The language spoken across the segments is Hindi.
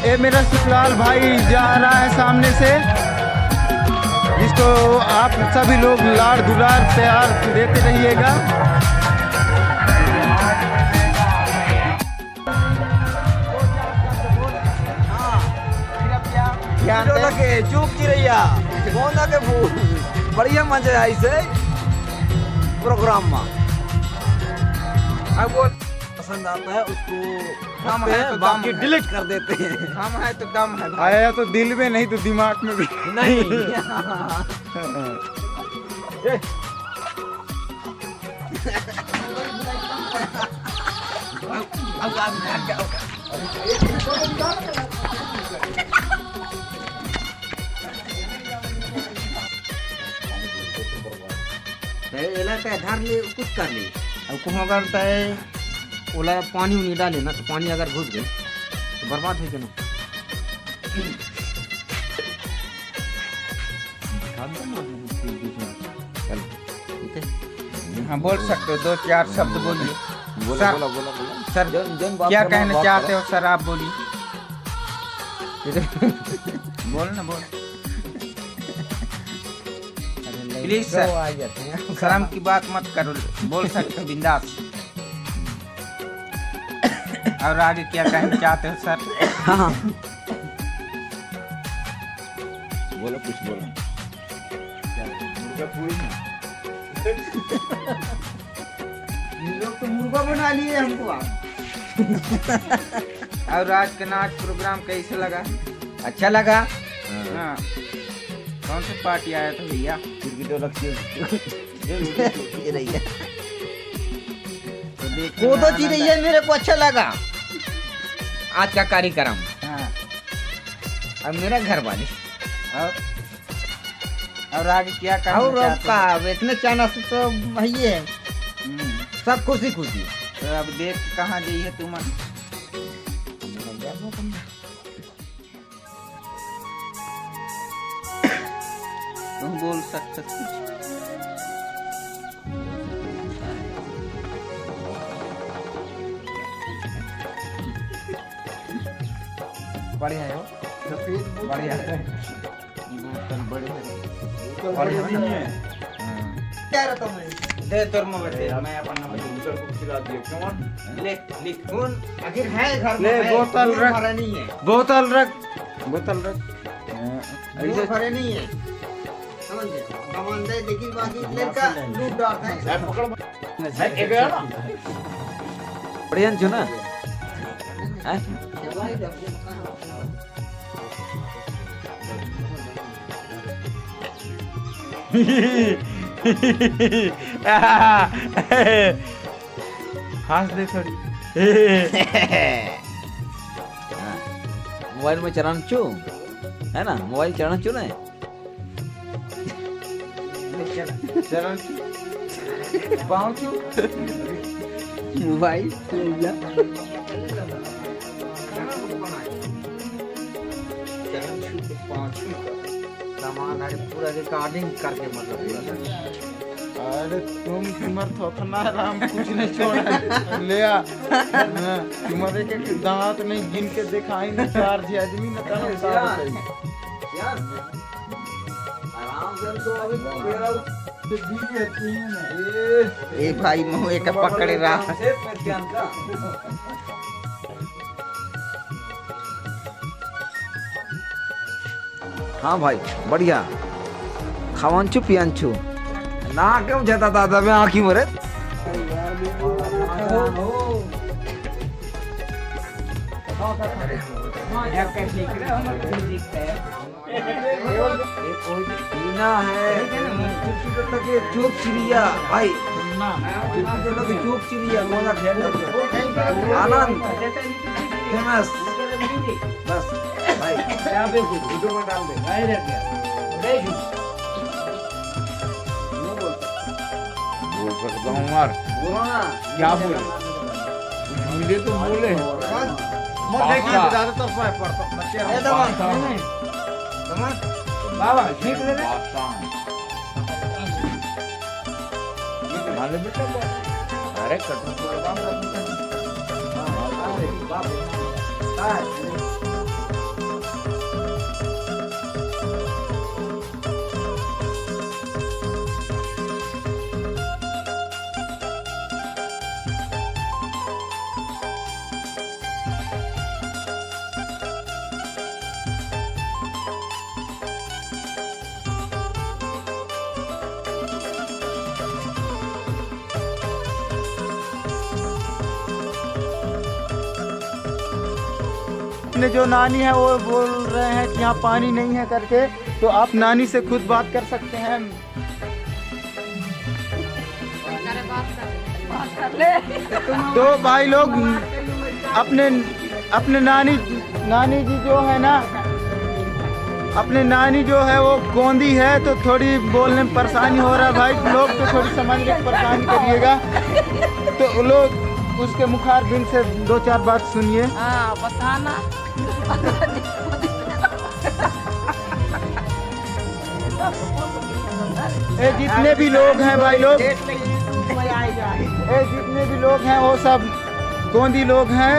ये मेरा सुखलाल भाई जा रहा है सामने से, जिसको आप सभी लोग लाड़ दुलार प्यार देते रहिएगा। चूक चिड़ैया के बढ़िया मजा है इसे प्रोग्राम में। अब वो पसंद आता है उसको हम है तो बाकी डिलीट कर देते हैं। हम है तो दम है, आया तो दिल में नहीं तो दिमाग में भी नहीं। धार ले कुछ कर ले। अब को करता है ओला पानी नहीं डाले ना तो पानी अगर घुस गए तो बर्बाद है क्या ना। हाँ बोल सकते हो, 2-4 शब्द बोलिए। बोला सर क्या कहना चाहते हो सर, आप बोलिए। बोल ना बोल प्लीज सर, शर्म की बात मत करो, बोल सकते हो बिंदास। और आगे क्या कहना चाहते हो सर? हाँ बोलो कुछ बोलो। लोग तो मुर्गा बना लिए हमको आप। और आज का नाच प्रोग्राम कैसे लगा? अच्छा लगा। हाँ कौन सी पार्टी आया था भैया? वो तो चिड़ैया मेरे को अच्छा लगा आज का कार्यक्रम। हाँ। अब मेरा घर वाले और आगे क्या करना और चाहते का हो? इतने चाना से तो भाई है सब खुशी खुशी। तो अब देख कहाँ गई है तुम? तुम बोल सकते कुछ। बढ़िया है बढ़िया है, बोतल बड़े है, बढ़िया है। क्या रहता मैं दे तोर मोबाइल दे, मैं अपना नंबर लिख कौन आखिर है घर में ले, है, बोतल कोई रख। भरा नहीं है, बोतल रख, बोतल रख। कोई भरे नहीं है समझ गए। सामान दे देखी बाकी लड़का लूट डालता है। बढ़िया जो ना हैं? हंस दे थोड़ी। मोबाइल में चरण चू है ना, मोबाइल चरण चू ना है। चलो पहुंचू मोबाइल सामान अरे पूरा रिकॉर्डिंग करके मतलब अरे तुम समर्थ हो ना राम, कुछ नहीं छोड़ा ले आ। हाँ, तुम्हारे के दांत नहीं गिन के दिखाई ना, 4 आदमी ना करो साहब। आराम से तो अभी मेरा ए भाई मुंह एक पकड़े रहा। हाँ भाई बढ़िया खावांचू पियांचू ना क्यों जाता दादा मैं आँखी मरे पीना है चूक चिड़िया भाई, चूक चिड़िया आनंद फेमस बस भाई वीडियो में डाल दे। बोल सकता हूँ यार, बोलो ना क्या बोले मुझे तो बोले मत देखिए, ज्यादा तो मैं पढ़ता हूँ बच्चे बाबा ठीक ले माले बेटा। अरे कटो अपने जो नानी है वो बोल रहे हैं कि यहाँ पानी नहीं है करके, तो आप नानी से खुद बात कर सकते हैं। तो भाई लोग अपने नानी जी जो है ना, अपने नानी जो है वो गोंदी है, तो थोड़ी बोलने में परेशानी हो रहा है भाई लोग, तो थोड़ी समझने की परेशानी करिएगा। तो लोग उसके मुखार बिन से 2-4 बात सुनिए। बताना। ये जितने भी लोग हैं भाई लोग, ये जितने भी लोग हैं वो सब गोंदी लोग हैं।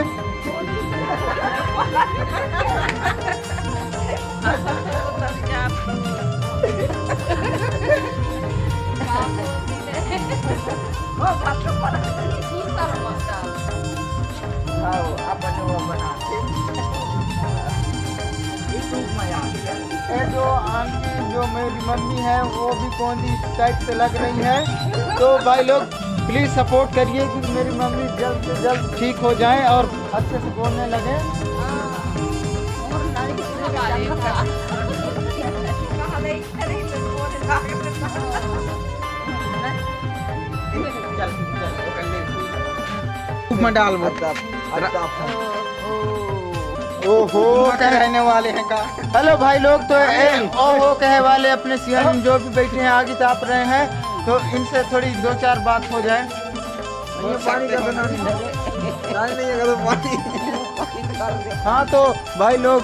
ये जो आंटी जो मेरी मम्मी है वो भी गोंदी टाइप से लग रही है। तो भाई लोग प्लीज सपोर्ट करिए कि मेरी मम्मी जल्द से जल्द ठीक हो जाएं और अच्छे से बोलने लगे। में डाल ओहो रहने वाले हैं का। हेलो भाई लोग, तो ओहो कहे वाले अपने सीएम जो भी बैठे हैं आगे ताप रहे हैं, तो इनसे थोड़ी 2-4 बात हो जाए। पानी का बनाने नहीं है तो पानी। हाँ तो भाई लोग